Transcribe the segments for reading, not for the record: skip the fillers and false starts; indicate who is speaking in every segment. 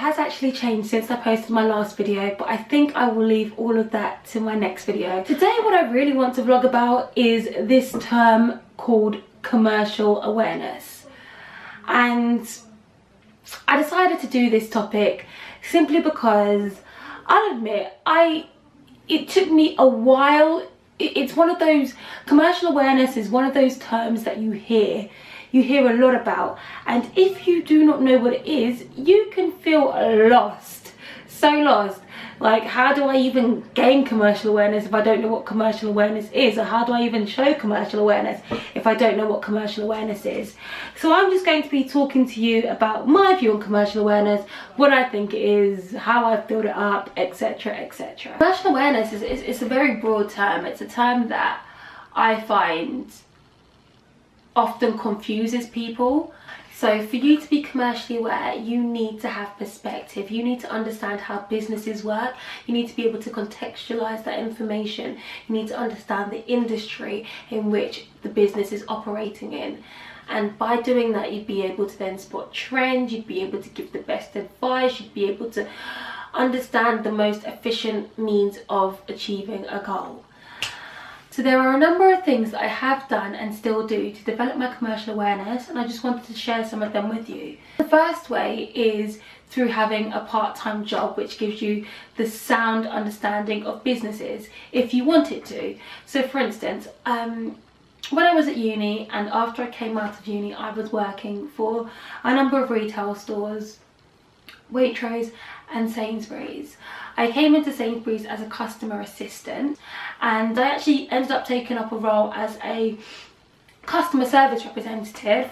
Speaker 1: has actually changed since I posted my last video, but I think I will leave all of that to my next video. Today what I really want to vlog about is this term called commercial awareness. And I decided to do this topic simply because I'll admit it took me a while. It's one of those, commercial awareness is one of those terms that you hear a lot about, and if you do not know what it is, you can feel lost, so lost. Like, how do I even gain commercial awareness if I don't know what commercial awareness is? Or how do I even show commercial awareness if I don't know what commercial awareness is? So I'm just going to be talking to you about my view on commercial awareness, what I think it is, how I've built it up, etc, etc. Commercial awareness is a very broad term. It's a term that I find often confuses people. So for you to be commercially aware, you need to have perspective. You need to understand how businesses work. You need to be able to contextualize that information. You need to understand the industry in which the business is operating in. And by doing that, you'd be able to then spot trends. You'd be able to give the best advice. You'd be able to understand the most efficient means of achieving a goal. So there are a number of things that I have done and still do to develop my commercial awareness, and I just wanted to share some of them with you. The first way is through having a part-time job, which gives you the sound understanding of businesses if you wanted to. So for instance, when I was at uni and after I came out of uni, I was working for a number of retail stores, Waitrose and Sainsbury's. I came into Sainsbury's as a customer assistant, and I actually ended up taking up a role as a customer service representative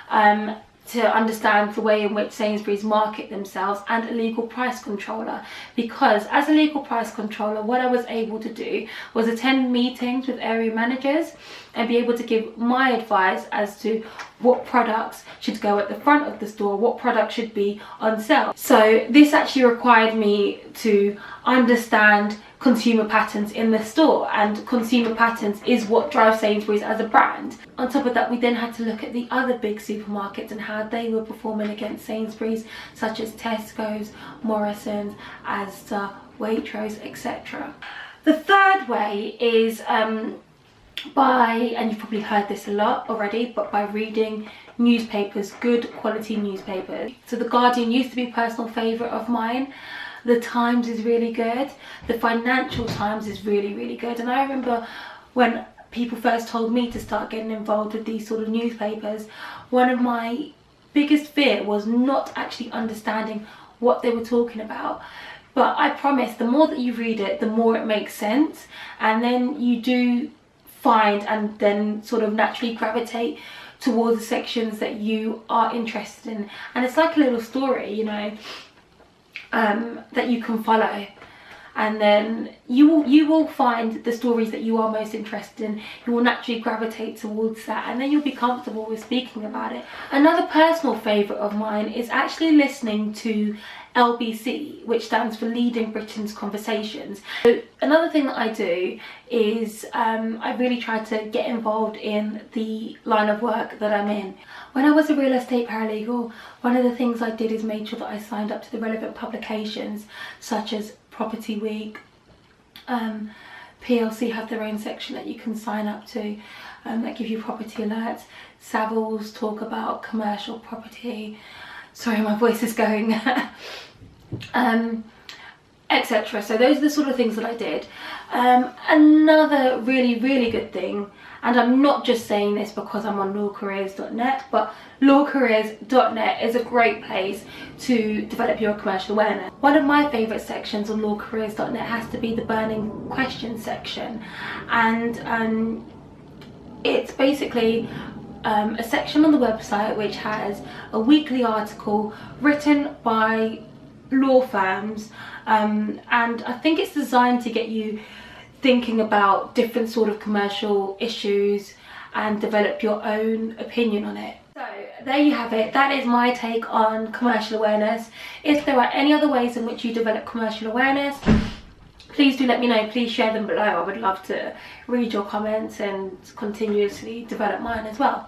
Speaker 1: to understand the way in which Sainsbury's market themselves, and a legal price controller, because as a legal price controller, what I was able to do was attend meetings with area managers and be able to give my advice as to what products should go at the front of the store, what products should be on sale. So this actually required me to understand consumer patterns in the store, and consumer patterns is what drives Sainsbury's as a brand. On top of that, we then had to look at the other big supermarkets and how they were performing against Sainsbury's, such as Tesco's, Morrison's, Asda, Waitrose, etc. The third way is by, and you've probably heard this a lot already, but by reading newspapers, good quality newspapers. So The Guardian used to be a personal favourite of mine. The Times is really good. The Financial Times is really, really good. And I remember when people first told me to start getting involved with these sort of newspapers, one of my biggest fear was not actually understanding what they were talking about. But I promise, the more that you read it, the more it makes sense. And then you do find and then sort of naturally gravitate towards the sections that you are interested in. And it's like a little story, you know, that you can follow, and then you will find the stories that you are most interested in. You will naturally gravitate towards that, and then you'll be comfortable with speaking about it. Another personal favourite of mine is actually listening to LBC, which stands for Leading Britain's Conversations. So another thing that I do is I really try to get involved in the line of work that I'm in. When I was a real estate paralegal, one of the things I did is made sure that I signed up to the relevant publications such as Property Week. PLC have their own section that you can sign up to that give you property alerts. Savills talk about commercial property. Sorry, my voice is going. Etc. So those are the sort of things that I did. Another really, really good thing, and I'm not just saying this because I'm on lawcareers.net, but lawcareers.net is a great place to develop your commercial awareness. One of my favourite sections on lawcareers.net has to be the burning questions section, and it's basically a section on the website which has a weekly article written by law firms, and I think it's designed to get you thinking about different sort of commercial issues and develop your own opinion on it. So there you have it. That is my take on commercial awareness. If there are any other ways in which you develop commercial awareness, please do let me know. Please share them below. I would love to read your comments and continuously develop mine as well.